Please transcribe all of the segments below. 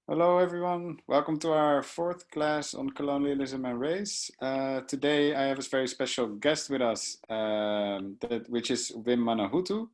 Hello everyone, welcome to our fourth class on colonialism and race. Today I have a very special guest with us, which is Wim Manuhutu.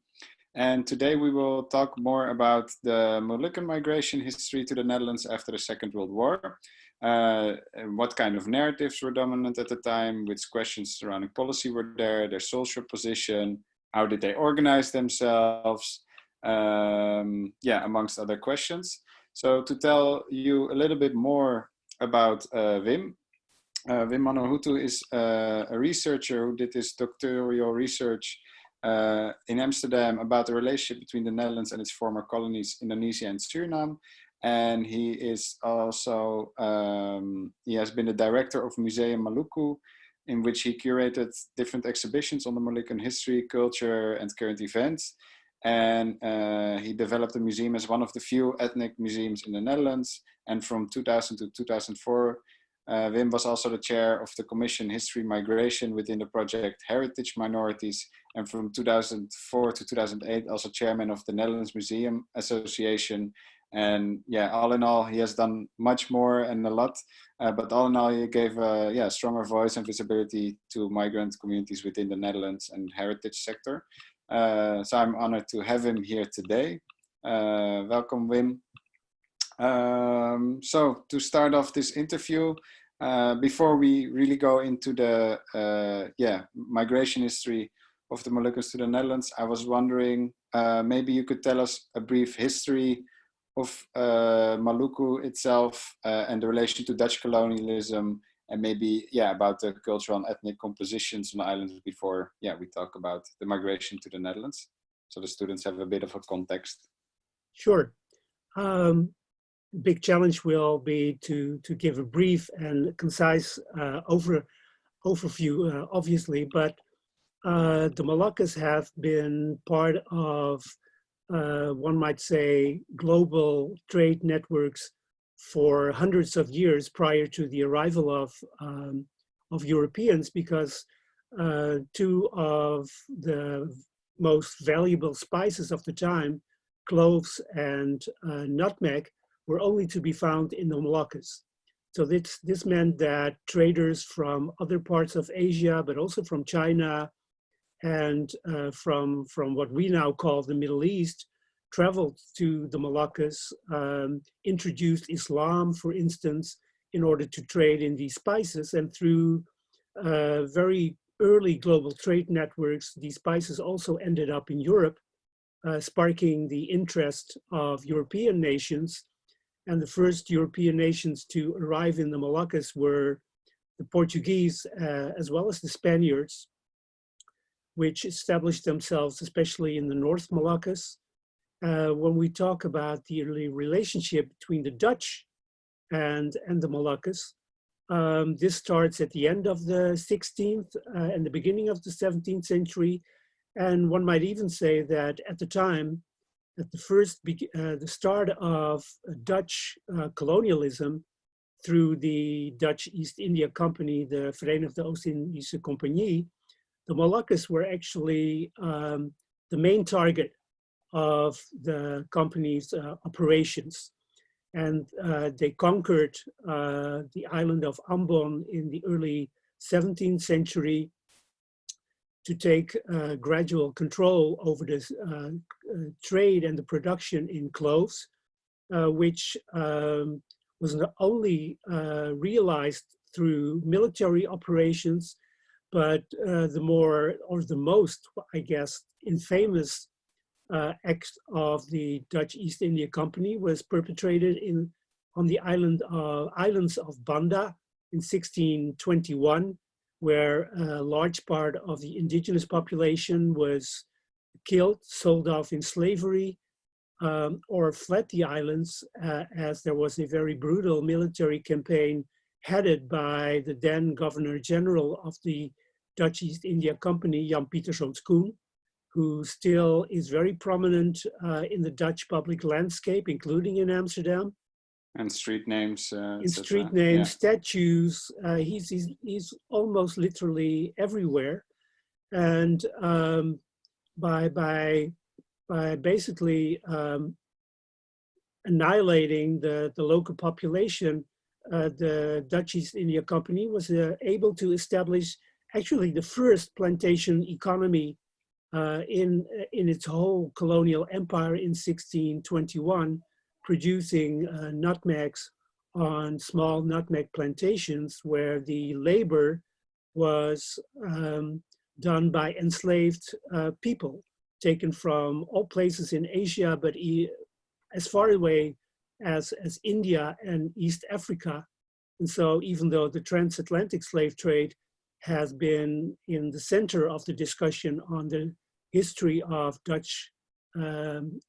And today we will talk more about the Moluccan migration history to the Netherlands after the Second World War. And what kind of narratives were dominant at the time, which questions surrounding policy were there, their social position, how did they organize themselves, amongst other questions. So to tell you a little bit more about Wim Manuhutu is a researcher who did his doctoral research in Amsterdam about the relationship between the Netherlands and its former colonies, Indonesia and Suriname. And he is also, he has been the director of Museum Maluku, in which he curated different exhibitions on the Moluccan history, culture, and current events. And he developed the museum as one of the few ethnic museums in the Netherlands. And from 2000 to 2004, Wim was also the chair of the Commission History Migration within the project Heritage Minorities. And from 2004 to 2008, also chairman of the Netherlands Museum Association. And yeah, all in all, he has done much more and a lot. But all in all, he gave a stronger voice and visibility to migrant communities within the Netherlands and heritage sector. So I'm honored to have him here today. Welcome, Wim. So to start off this interview, before we really go into the migration history of the Moluccans to the Netherlands, I was wondering, maybe you could tell us a brief history of Maluku itself and the relation to Dutch colonialism, and maybe, about the cultural and ethnic compositions on the islands before, we talk about the migration to the Netherlands. So the students have a bit of a context. Sure. Big challenge will be to give a brief and concise overview, obviously, but the Moluccas have been part of, one might say, global trade networks for hundreds of years prior to the arrival of Europeans, because two of the most valuable spices of the time, cloves and nutmeg, were only to be found in the Moluccas. So this meant that traders from other parts of Asia, but also from China and from what we now call the Middle East, traveled to the Moluccas, introduced Islam, for instance, in order to trade in these spices. And through very early global trade networks, these spices also ended up in Europe, sparking the interest of European nations. And the first European nations to arrive in the Moluccas were the Portuguese, as well as the Spaniards, which established themselves especially in the North Moluccas. When we talk about the early relationship between the Dutch and the Moluccas, this starts at the end of the 16th and the beginning of the 17th century. And one might even say that at the time, at the start of Dutch colonialism through the Dutch East India Company, the Verenigde Oost-Indische Compagnie, the Moluccas were actually the main target of the company's operations. And they conquered the island of Ambon in the early 17th century to take gradual control over this trade and the production in cloves, which was not only realized through military operations, but the most, I guess, infamous act of the Dutch East India Company was perpetrated on the islands of Banda in 1621, where a large part of the indigenous population was killed, sold off in slavery, or fled the islands, as there was a very brutal military campaign headed by the then Governor General of the Dutch East India Company, Jan Pieterszoon Koen, who still is very prominent in the Dutch public landscape, including in Amsterdam. And street names. In street names, statues, he's almost literally everywhere. And by basically annihilating the local population, the Dutch East India Company was able to establish actually the first plantation economy in its whole colonial empire in 1621, producing nutmegs on small nutmeg plantations where the labor was done by enslaved people taken from all places in Asia, but as far away as India and East Africa. And so even though the transatlantic slave trade has been in the center of the discussion on the history of Dutch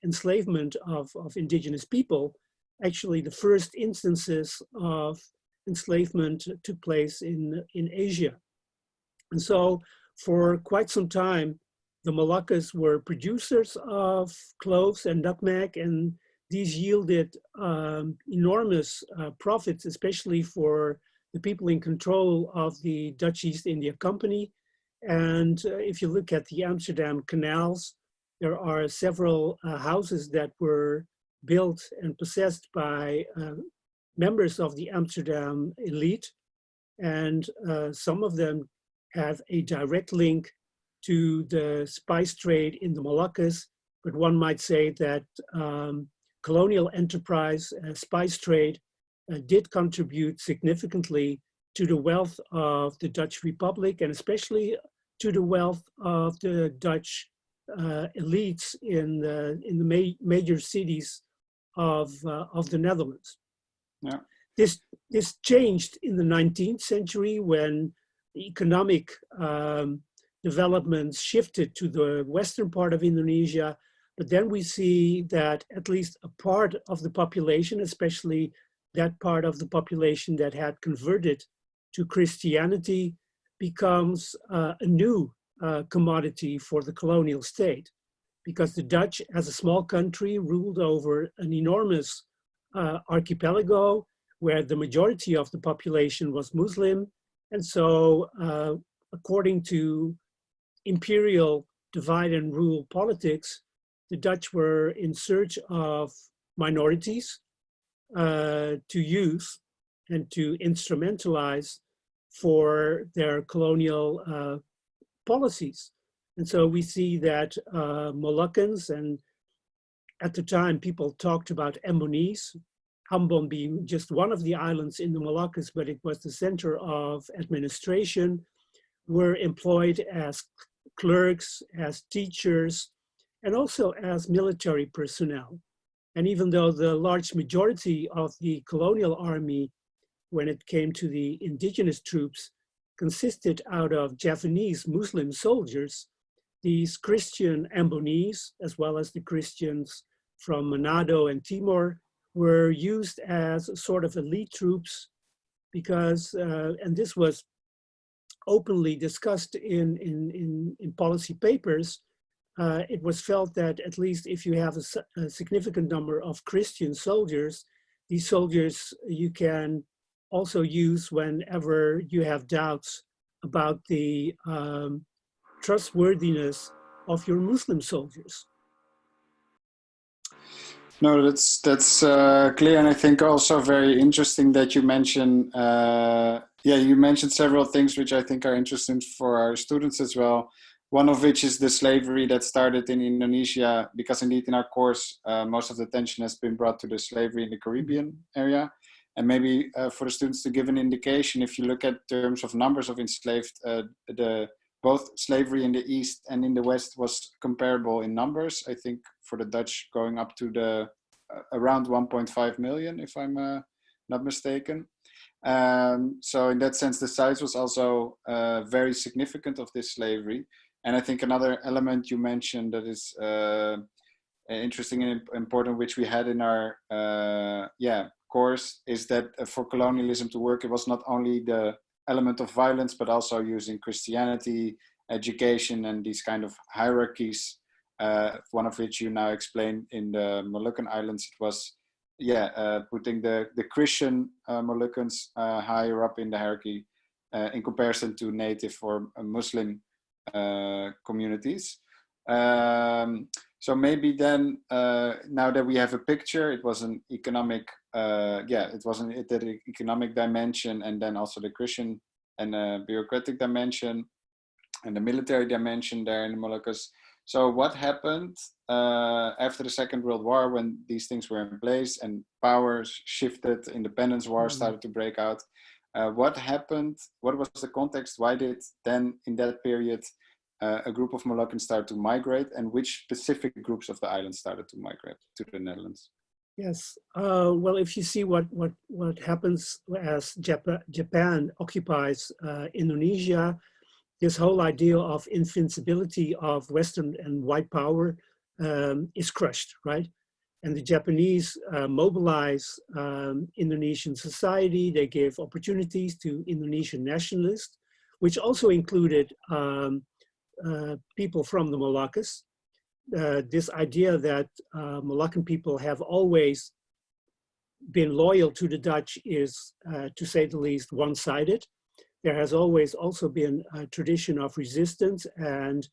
enslavement of indigenous people, actually the first instances of enslavement took place in Asia. And so for quite some time, the Moluccans were producers of cloves and nutmeg, and these yielded enormous profits, especially for the people in control of the Dutch East India Company. And if you look at the Amsterdam canals, there are several houses that were built and possessed by members of the Amsterdam elite. And some of them have a direct link to the spice trade in the Moluccas. But one might say that colonial enterprise, spice trade, did contribute significantly to the wealth of the Dutch Republic, and especially to the wealth of the Dutch elites in the major cities of the Netherlands. Yeah. This changed in the 19th century when economic developments shifted to the western part of Indonesia. But then we see that at least a part of the population, especially that part of the population that had converted to Christianity, becomes a new commodity for the colonial state, because the Dutch, as a small country, ruled over an enormous archipelago where the majority of the population was Muslim. And so according to imperial divide and rule politics, the Dutch were in search of minorities to use and to instrumentalize for their colonial policies. And so we see that Moluccans, and at the time people talked about Ambonese, Ambon being just one of the islands in the Moluccas, but it was the center of administration, were employed as clerks, as teachers, and also as military personnel. And even though the large majority of the colonial army, when it came to the indigenous troops, consisted out of Javanese Muslim soldiers, these Christian Ambonese, as well as the Christians from Manado and Timor, were used as sort of elite troops because, and this was openly discussed in policy papers, it was felt that at least if you have a significant number of Christian soldiers, these soldiers you can also use whenever you have doubts about the trustworthiness of your Muslim soldiers. No, that's clear, and I think also very interesting that you mention. You mentioned several things which I think are interesting for our students as well. One of which is the slavery that started in Indonesia, because indeed in our course most of the attention has been brought to the slavery in the Caribbean area. And maybe for the students to give an indication, if you look at terms of numbers of enslaved, both slavery in the East and in the West was comparable in numbers. I think for the Dutch going up to the around 1.5 million, if I'm not mistaken. So in that sense, the size was also very significant of this slavery. And I think another element you mentioned that is interesting and important, which we had in our course, is that for colonialism to work, it was not only the element of violence, but also using Christianity, education, and these kind of hierarchies, one of which you now explained in the Moluccan Islands. It was putting the Christian Moluccans higher up in the hierarchy in comparison to native or Muslim communities. So maybe then, now that we have a picture, it was an economic, it was the economic dimension, and then also the Christian and bureaucratic dimension, and the military dimension there in the Moluccas. So what happened after the Second World War, when these things were in place and powers shifted, independence war started to break out? What happened? What was the context? Why did then in that period a group of Moluccans started to migrate, and which specific groups of the island started to migrate to the Netherlands? Yes. Well, if you see what happens as Japan occupies Indonesia, this whole idea of invincibility of Western and white power is crushed, right? And the Japanese mobilize Indonesian society. They give opportunities to Indonesian nationalists, which also included people from the Moluccas. This idea that Moluccan people have always been loyal to the Dutch is, to say the least, one-sided. There has always also been a tradition of resistance and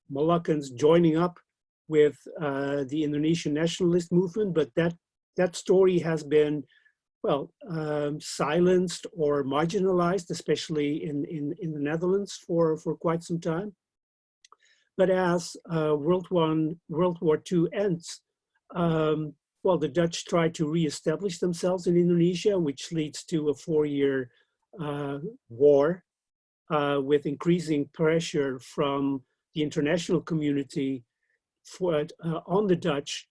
Moluccans joining up with the Indonesian nationalist movement, but that story has been, well, silenced or marginalized, especially in the Netherlands for quite some time. But as World War II ends, well, the Dutch try to reestablish themselves in Indonesia, which leads to a 4-year war with increasing pressure from the international community on the Dutch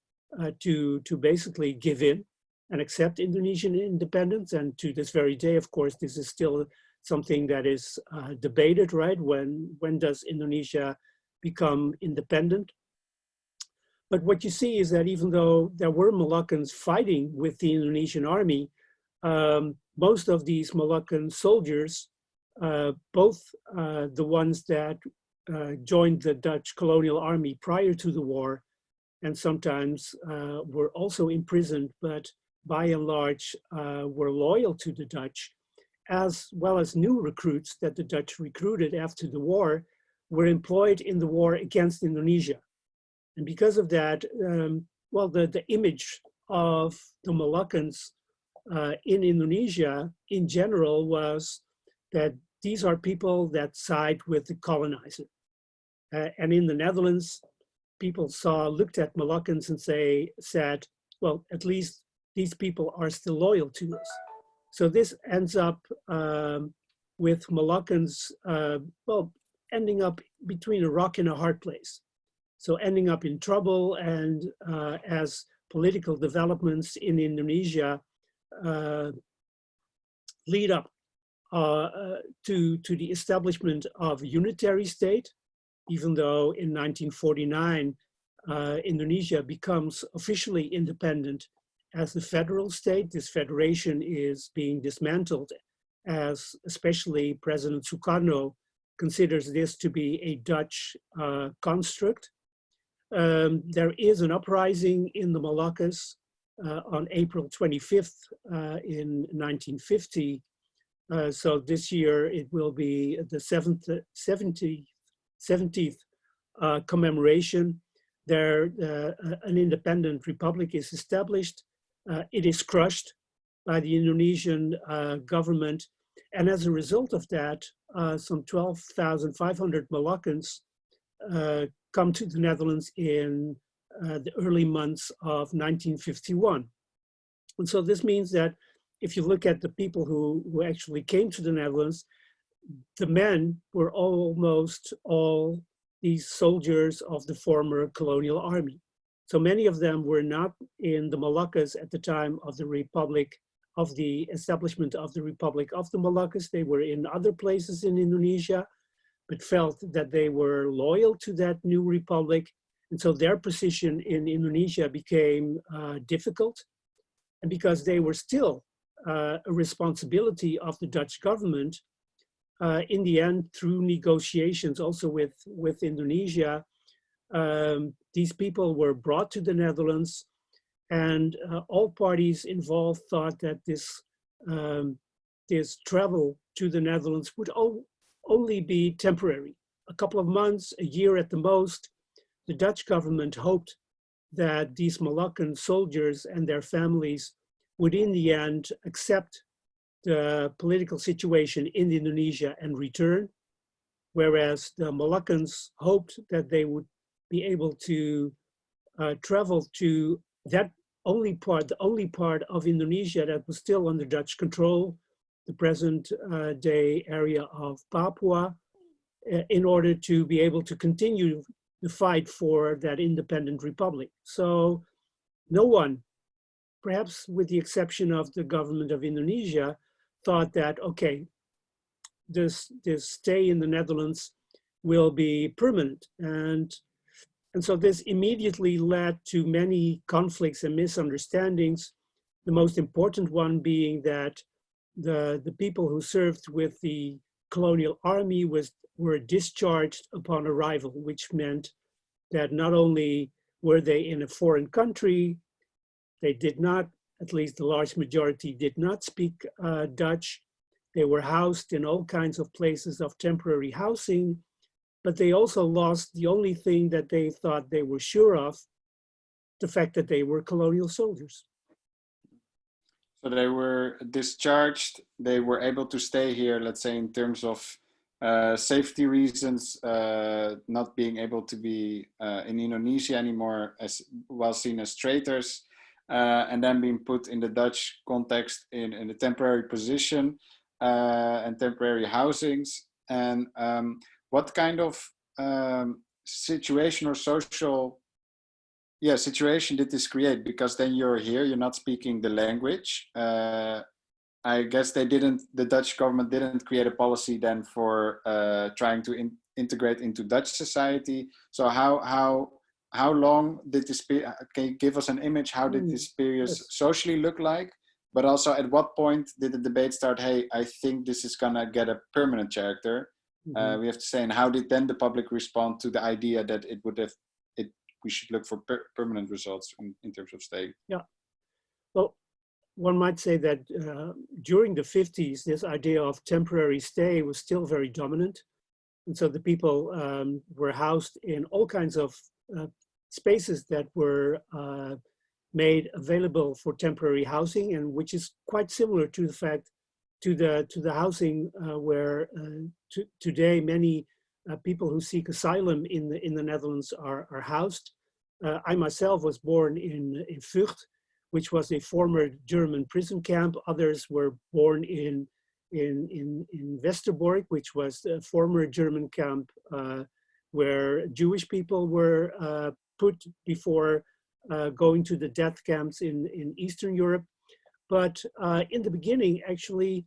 to basically give in and accept Indonesian independence. And to this very day, of course, this is still something that is debated, right? When does Indonesia become independent? But what you see is that even though there were Moluccans fighting with the Indonesian army, most of these Moluccan soldiers, both the ones that joined the Dutch colonial army prior to the war, and sometimes were also imprisoned, but by and large were loyal to the Dutch, as well as new recruits that the Dutch recruited after the war, were employed in the war against Indonesia. And because of that, well, the image of the Moluccans in Indonesia in general was that these are people that side with the colonizer. And in the Netherlands, people looked at Moluccans and said, well, at least these people are still loyal to us. So this ends up with Moluccans, well, ending up between a rock and a hard place. So ending up in trouble, and as political developments in Indonesia lead up to the establishment of a unitary state, even though in 1949, Indonesia becomes officially independent as the federal state. This federation is being dismantled, as especially President Sukarno considers this to be a Dutch construct. There is an uprising in the Moluccas on April 25th in 1950. So this year it will be the 70th commemoration. There, an independent republic is established. It is crushed by the Indonesian government. And as a result of that, some 12,500 Moluccans come to the Netherlands in the early months of 1951. And so this means that if you look at the people who actually came to the Netherlands, the men were almost all these soldiers of the former colonial army. So many of them were not in the Moluccas at the time of the Republic, of the establishment of the Republic of the Moluccas. They were in other places in Indonesia, but felt that they were loyal to that new republic. And so their position in Indonesia became difficult. And because they were still a responsibility of the Dutch government, in the end, through negotiations also with Indonesia, these people were brought to the Netherlands, and all parties involved thought that this travel to the Netherlands would only be temporary, a couple of months, a year at the most. the Dutch government hoped that these Moluccan soldiers and their families would in the end accept the political situation in Indonesia and return, whereas the Moluccans hoped that they would be able to travel to that the only part of Indonesia that was still under Dutch control, the present day area of Papua, in order to be able to continue the fight for that independent republic. So no one, perhaps with the exception of the government of Indonesia, thought that, okay, this stay in the Netherlands will be permanent. And so this immediately led to many conflicts and misunderstandings. The most important one being that the people who served with the colonial army were discharged upon arrival, which meant that not only were they in a foreign country, they did not, at least the large majority, did not speak Dutch. They were housed in all kinds of places of temporary housing, but they also lost the only thing that they thought they were sure of, the fact that they were colonial soldiers. So they were discharged, they were able to stay here, let's say in terms of safety reasons, not being able to be in Indonesia anymore as well seen as traitors, and then being put in the Dutch context in a temporary position and temporary housings. And what kind of situation or social situation did this create? Because then you're here, you're not speaking the language. I guess the Dutch government didn't create a policy then for trying to integrate into Dutch society. So how long did this period, can you give us an image, how did this period socially look like? But also at what point did the debate start, hey, I think this is gonna get a permanent character? We have to say, and how did then the public respond to the idea that we should look for permanent results in terms of staying? Yeah, well, one might say that during the 50s, this idea of temporary stay was still very dominant. And so the people were housed in all kinds of spaces that were made available for temporary housing, and which is quite similar to the fact to the housing where today many people who seek asylum in the Netherlands are housed. I myself was born in Vught, which was a former German prison camp. Others were born in Westerbork, which was a former German camp where Jewish people were put before going to the death camps in Eastern Europe. But in the beginning, actually,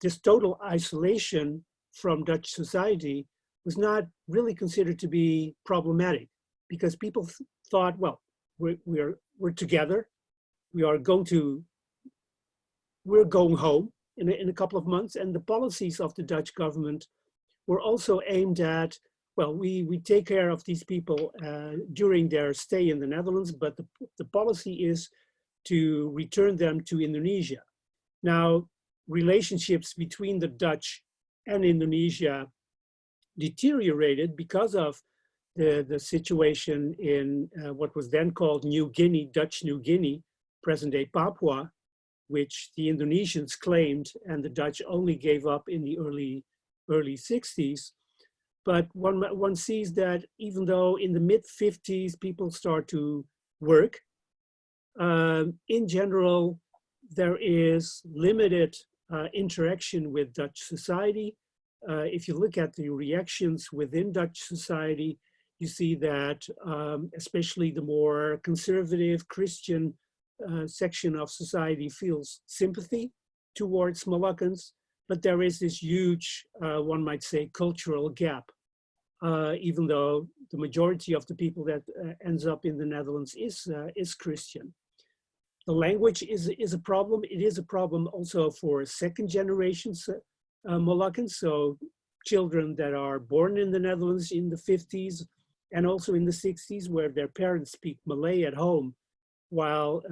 this total isolation from Dutch society was not really considered to be problematic, because people thought, well, we're together. We're going home in a couple of months. And the policies of the Dutch government were also aimed at, well, we take care of these people during their stay in the Netherlands, but the policy is to return them to Indonesia. Now, relationships between the Dutch and Indonesia deteriorated because of the situation in what was then called New Guinea, Dutch New Guinea, present-day Papua, which the Indonesians claimed and the Dutch only gave up in the early 60s. But one sees that even though in the mid-50s people start to work, in general, there is limited interaction with Dutch society. If you look at the reactions within Dutch society, you see that especially the more conservative Christian section of society feels sympathy towards Moluccans, but there is this huge, one might say, cultural gap, even though the majority of the people that ends up in the Netherlands is Christian. The language is a problem. It is a problem also for second generation Moluccans, so children that are born in the Netherlands in the 50s and also in the 60s, where their parents speak Malay at home, while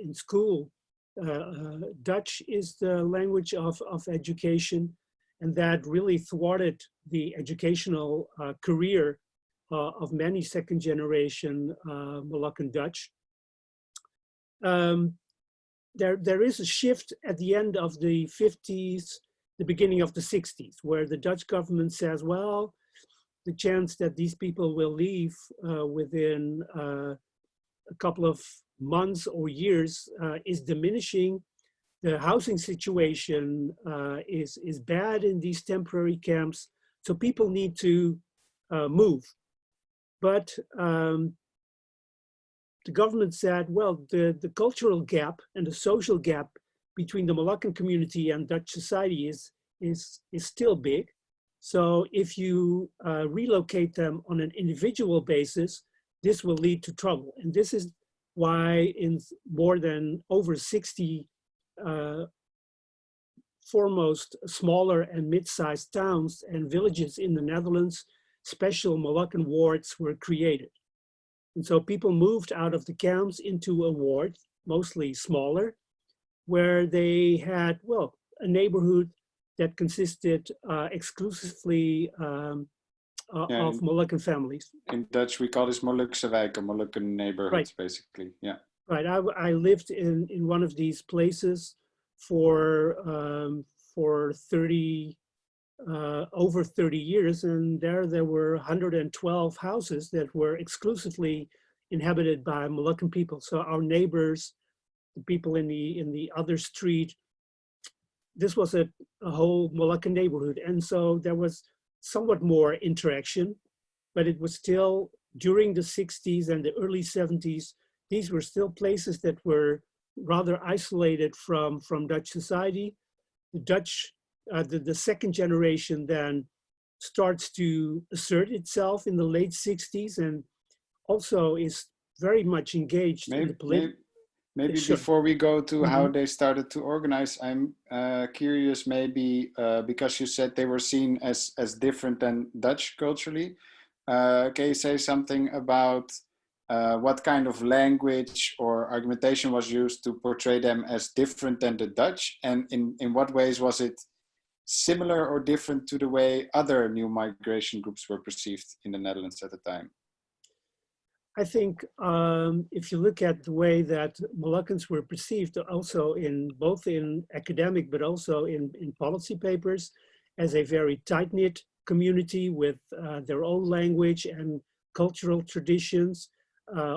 in school, Dutch is the language of education, and that really thwarted the educational career of many second generation Moluccan Dutch. There is a shift at the end of the 50s, the beginning of the 60s, where the Dutch government says, well, the chance that these people will leave within a couple of months or years is diminishing. The housing situation is bad in these temporary camps, so people need to move. But the government said, well, the cultural gap and the social gap between the Moluccan community and Dutch society is still big. So if you relocate them on an individual basis, this will lead to trouble. And this is why in more than over 60 foremost smaller and mid-sized towns and villages in the Netherlands, special Moluccan wards were created. And so people moved out of the camps into a ward, mostly smaller, where they had, well, a neighborhood that consisted exclusively of Moluccan families. In Dutch, we call this Molukse wijken, Moluccan neighborhoods, right. Basically, yeah. Right, I lived in one of these places for over 30 years, and there were 112 houses that were exclusively inhabited by Moluccan people. So our neighbors, the people in the other street, this was a whole Moluccan neighborhood. And so there was somewhat more interaction, but it was still during the 60s and the early 70s, these were still places that were rather isolated from Dutch society. The Dutch, the second generation then starts to assert itself in the late 60s and also is very much engaged in the political. Maybe sure. Before we go to how they started to organize, I'm curious maybe because you said they were seen as different than Dutch culturally. Can you say something about what kind of language or argumentation was used to portray them as different than the Dutch? And in what ways was it similar or different to the way other new migration groups were perceived in the Netherlands at the time? I think if you look at the way that Moluccans were perceived also both in academic but also in policy papers as a very tight-knit community with their own language and cultural traditions.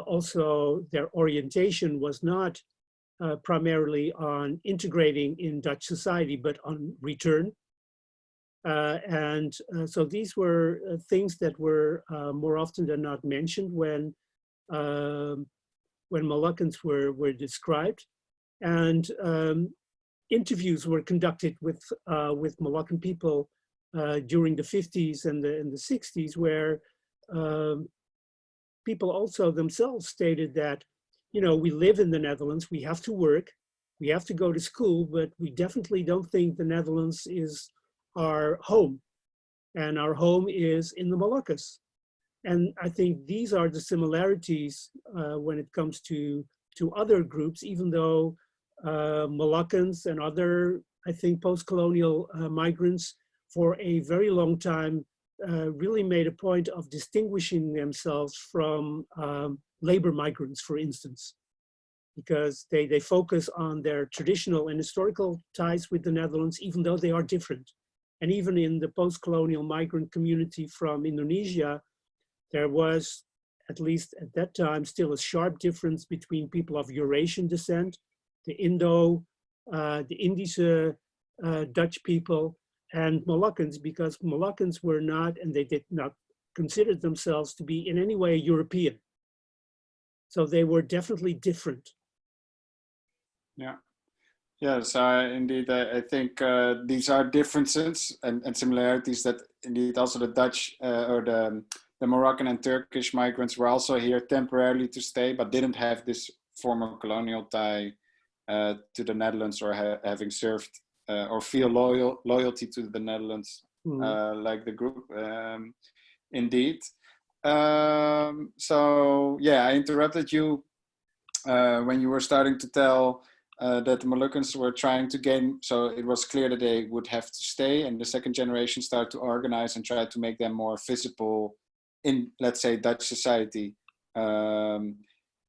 Also, their orientation was not primarily on integrating in Dutch society, but on return. So these were things that were more often than not mentioned when Moluccans were described, and interviews were conducted with Moluccan people during the 50s and the 60s, where people also themselves stated that, you know, we live in the Netherlands, we have to work, we have to go to school, but we definitely don't think the Netherlands is our home, and our home is in the Moluccas. And I think these are the similarities when it comes to other groups, even though Moluccans and other, I think, post-colonial migrants for a very long time really made a point of distinguishing themselves from labor migrants, for instance, because they focus on their traditional and historical ties with the Netherlands, even though they are different. And even in the post-colonial migrant community from Indonesia, there was, at least at that time, still a sharp difference between people of Eurasian descent, the Indische Dutch people, and Moluccans, because Moluccans were not, and they did not consider themselves to be in any way European. So they were definitely different. Yeah. Yes, indeed, I think these are differences and similarities that indeed also the Dutch or the Moroccan and Turkish migrants were also here temporarily to stay, but didn't have this former colonial tie to the Netherlands or having served or feel loyalty to the Netherlands like the group, indeed. So yeah, I interrupted you when you were starting to tell that the Moluccans were trying to gain, so it was clear that they would have to stay, and the second generation started to organize and try to make them more visible in, let's say, Dutch society.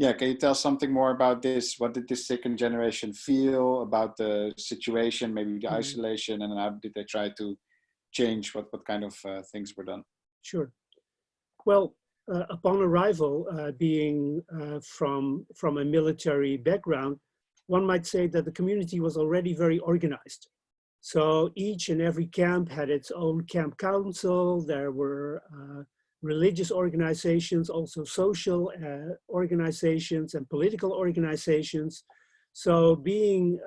Yeah, can you tell something more about this? What did this second generation feel about the situation, maybe the isolation, and how did they try to change? What kind of things were done? Sure. Well, upon arrival, being from a military background, one might say that the community was already very organized. So each and every camp had its own camp council. There were religious organizations, also social organizations and political organizations. So being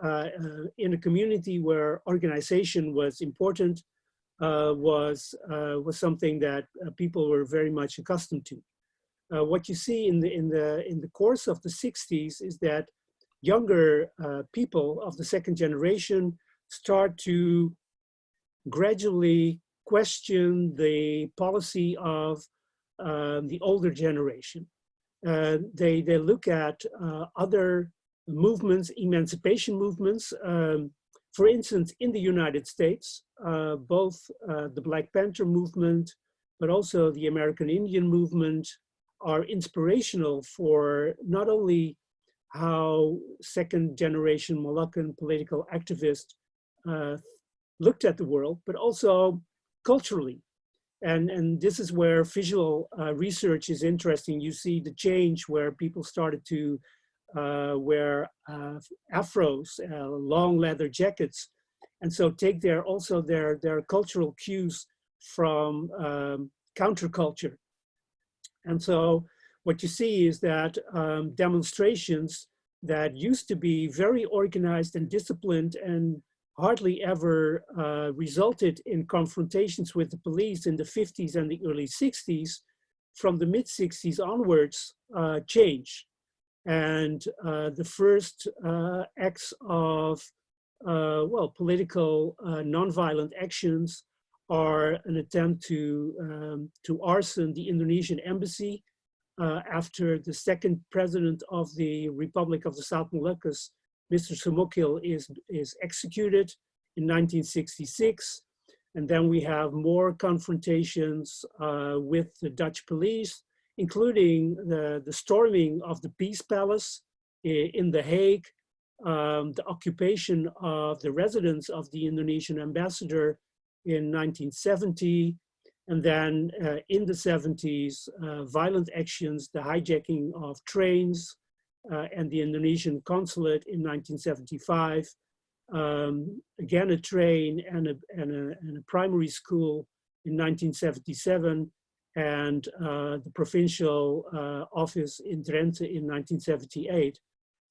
in a community where organization was important was something that people were very much accustomed to. What you see in the course of the 60s is that younger people of the second generation start to gradually question the policy of the older generation. They look at other movements, emancipation movements. For instance, in the United States, both the Black Panther movement, but also the American Indian movement are inspirational for not only how second generation Moluccan political activists looked at the world, but also culturally. And this is where visual research is interesting. You see the change where people started to wear afros, long leather jackets, and so take their cultural cues from counterculture. And so what you see is that demonstrations that used to be very organized and disciplined and hardly ever resulted in confrontations with the police in the 50s and the early 60s, from the mid 60s onwards, change. And the first acts of, political nonviolent actions are an attempt to arson the Indonesian embassy after the second president of the Republic of the South Moluccas, Mr. Sumukil, is executed in 1966. And then we have more confrontations with the Dutch police, including the storming of the Peace Palace in The Hague, the occupation of the residence of the Indonesian ambassador in 1970, and then in the 70s, violent actions, the hijacking of trains and the Indonesian consulate in 1975, again a train and a primary school in 1977, and the provincial office in Drenthe in 1978.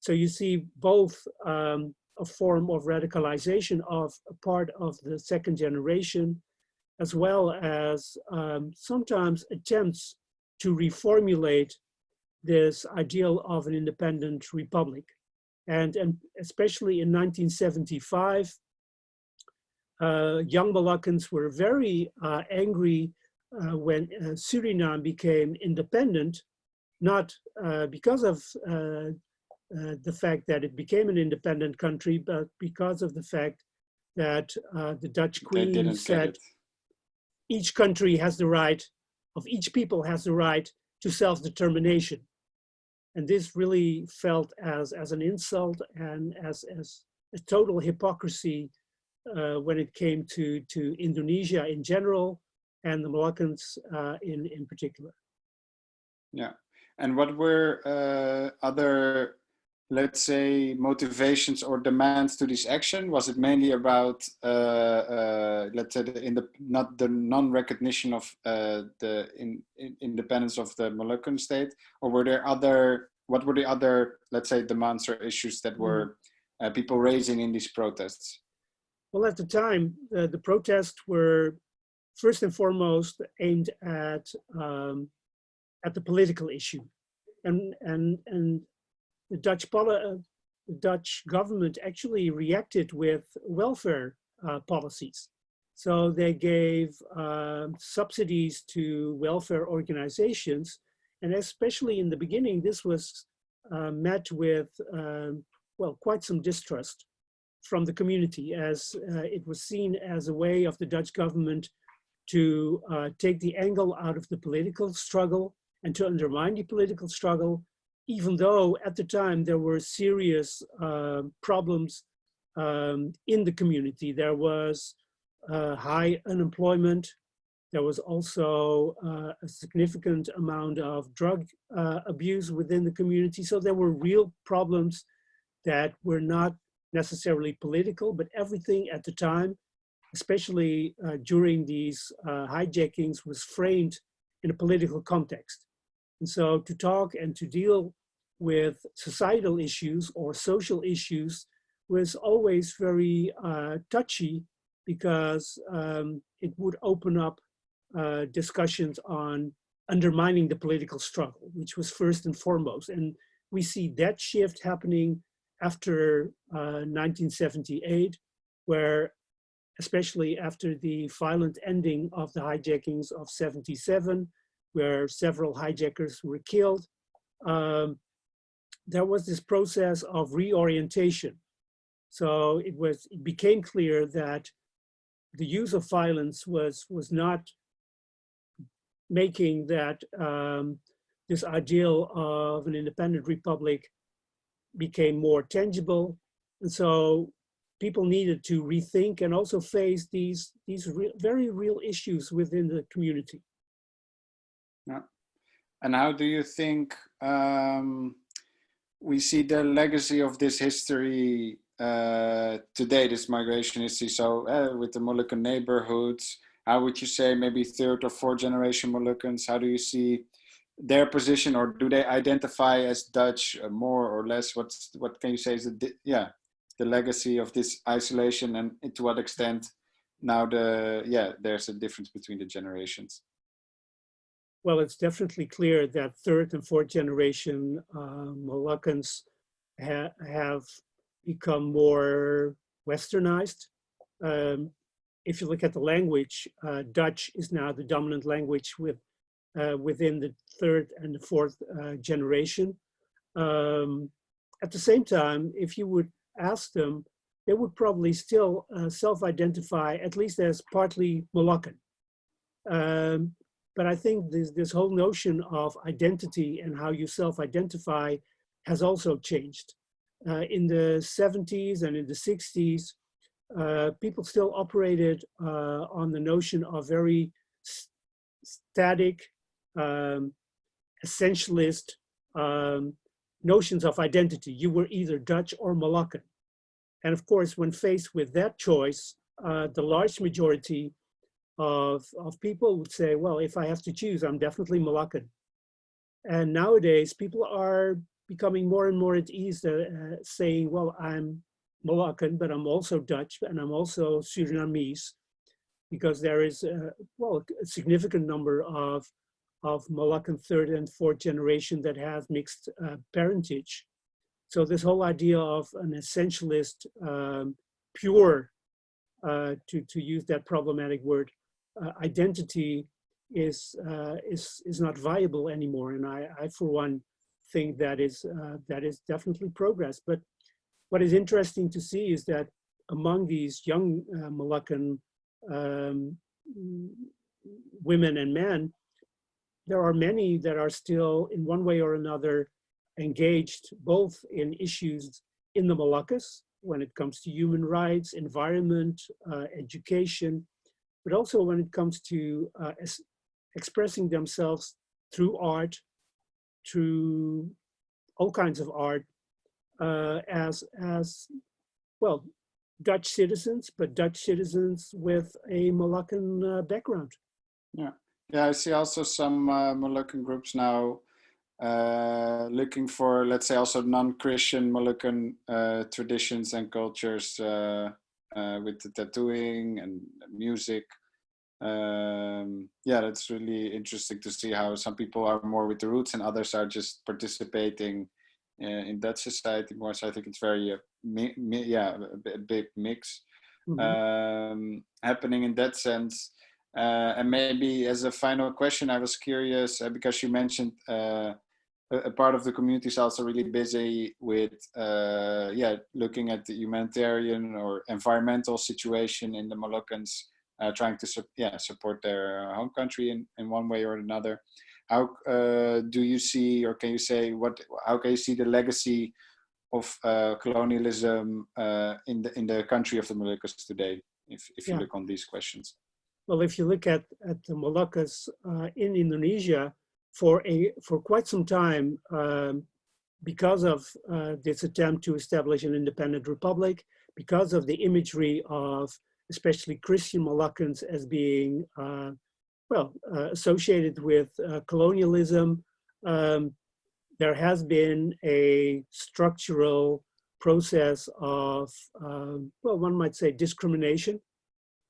So you see both a form of radicalization of a part of the second generation, as well as sometimes attempts to reformulate this ideal of an independent republic. And especially in 1975, young Moluccans were very angry when Suriname became independent, not because of the fact that it became an independent country, but because of the fact that the Dutch Queen said each country has the right, of each people has the right to self-determination. And this really felt as an insult and as a total hypocrisy when it came to Indonesia in general and the Moluccans in particular. Yeah, and what were other, let's say, motivations or demands to this action? Was it mainly about, let's say, not the non-recognition of the independence of the Moluccan state, or were there other? What were the other, let's say, demands or issues that were people raising in these protests? Well, at the time, the protests were first and foremost aimed at the political issue, and the Dutch government actually reacted with welfare policies. So they gave subsidies to welfare organizations, and especially in the beginning, this was met with quite some distrust from the community, as it was seen as a way of the Dutch government to take the angle out of the political struggle and to undermine the political struggle, even though at the time there were serious problems in the community. There was high unemployment. There was also a significant amount of drug abuse within the community. So there were real problems that were not necessarily political, but everything at the time, especially during these hijackings, was framed in a political context. And so to talk and to deal with societal issues or social issues was always very touchy, because it would open up discussions on undermining the political struggle, which was first and foremost. And we see that shift happening after 1978, where, especially after the violent ending of the hijackings of 77, where several hijackers were killed, there was this process of reorientation. So it became clear that the use of violence was not making that this ideal of an independent republic became more tangible. And so people needed to rethink and also face these very real issues within the community. Yeah. And how do you think we see the legacy of this history today, this migration history? So with the Moluccan neighborhoods, how would you say maybe third or fourth generation Moluccans, how do you see their position, or do they identify as Dutch more or less? What can you say is the legacy of this isolation, and to what extent now there's a difference between the generations? Well, it's definitely clear that third and fourth generation Moluccans have become more westernized. If you look at the language, Dutch is now the dominant language within the third and the fourth generation. At the same time, if you would ask them, they would probably still self-identify at least as partly Moluccan. But I think this whole notion of identity and how you self-identify has also changed. In the 70s and in the 60s, people still operated on the notion of very static, essentialist notions of identity. You were either Dutch or Moluccan. And of course, when faced with that choice, the large majority of people would say, well, if I have to choose, I'm definitely Moluccan. And nowadays, people are becoming more and more at ease saying, well, I'm Moluccan, but I'm also Dutch, and I'm also Surinamese, because there is a significant number of Moluccan third and fourth generation that have mixed parentage. So this whole idea of an essentialist, pure, to use that problematic word, identity is not viable anymore. And I for one, think that is definitely progress. But what is interesting to see is that among these young Moluccan women and men, there are many that are still in one way or another engaged both in issues in the Moluccas when it comes to human rights, environment, education, but also when it comes to expressing themselves through art, through all kinds of art, as well, Dutch citizens, but Dutch citizens with a Moluccan background. Yeah, I see also some Moluccan groups now looking for, let's say, also non-Christian Moluccan traditions and cultures with the tattooing and music. That's really interesting to see how some people are more with the roots and others are just participating in Dutch society more. So I think it's very, a big mix happening in that sense. And maybe as a final question, I was curious because you mentioned a part of the community is also really busy with looking at the humanitarian or environmental situation in the Moluccans. trying to support their home country in one way or another. How do you see, or can you say how can you see the legacy of colonialism in the country of the Moluccas today, if you look on these questions? Well, if you look at the Moluccas in Indonesia, for quite some time, because of this attempt to establish an independent republic, because of the imagery of especially Christian Moluccans as being associated with colonialism, there has been a structural process of, one might say, discrimination.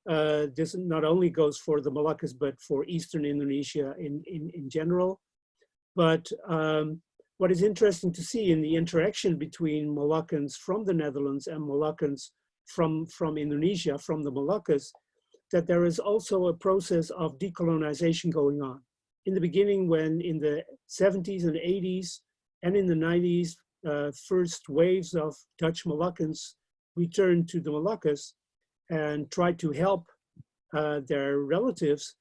This not only goes for the Moluccas, but for Eastern Indonesia in general. But what is interesting to see in the interaction between Moluccans from the Netherlands and Moluccans from Indonesia, from the Moluccas, that there is also a process of decolonization going on. In the beginning, when in the 70s and 80s and in the 90s, first waves of Dutch-Moluccans returned to the Moluccas and tried to help their relatives,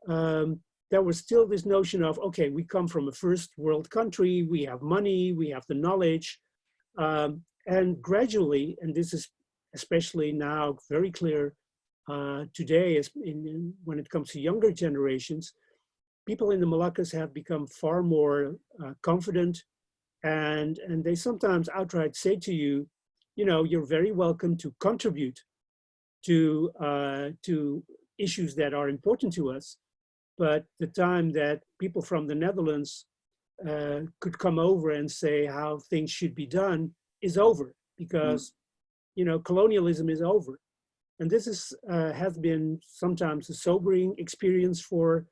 there was still this notion of, okay, we come from a first world country, we have money, we have the knowledge, and gradually, and this is especially now very clear today when it comes to younger generations, people in the Moluccas have become far more confident, and they sometimes outright say to you, you're very welcome to contribute to issues that are important to us. But the time that people from the Netherlands could come over and say how things should be done is over, because colonialism is over. And this has been sometimes a sobering experience for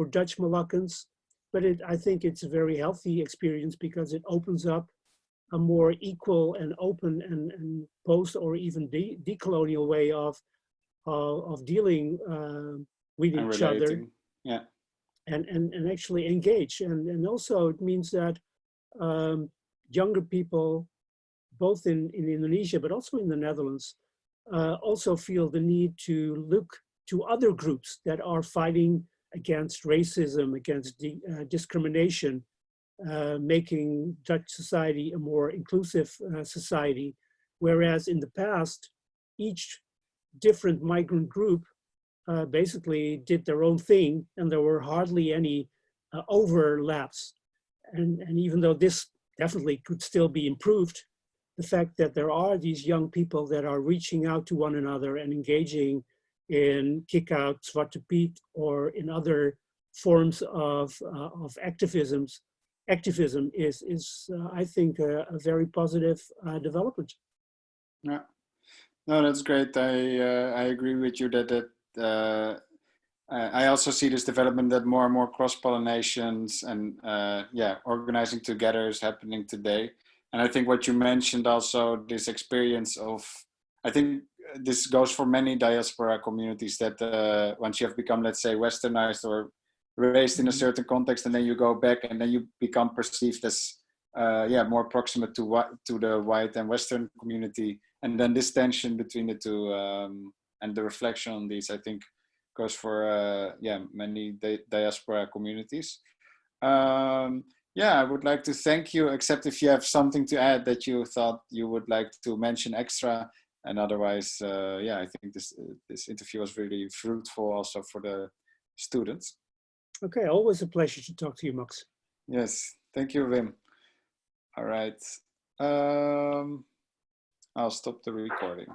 Dutch Moluccans, but I think it's a very healthy experience because it opens up a more equal and open and post or even decolonial way of dealing with each other, and actually engage. And also it means that younger people, both in Indonesia, but also in the Netherlands, also feel the need to look to other groups that are fighting against racism, against discrimination, making Dutch society a more inclusive society. Whereas in the past, each different migrant group basically did their own thing, and there were hardly any overlaps. And even though this definitely could still be improved, the fact that there are these young people that are reaching out to one another and engaging in kick-out, Zwarte Piet, or in other forms of activism is I think, a very positive development. Yeah, no, that's great. I agree with you that I also see this development that more and more cross-pollinations and organizing together is happening today. And I think what you mentioned also, this experience of, I think this goes for many diaspora communities, that once you have become, let's say, westernized or raised in a certain context, and then you go back and then you become perceived as more proximate to the white and Western community. And then this tension between the two and the reflection on these, I think, goes for many diaspora communities. I would like to thank you, except if you have something to add that you thought you would like to mention extra. And otherwise, I think this interview was really fruitful also for the students. Okay, always a pleasure to talk to you, Max. Yes, thank you, Wim. All right. I'll stop the recording.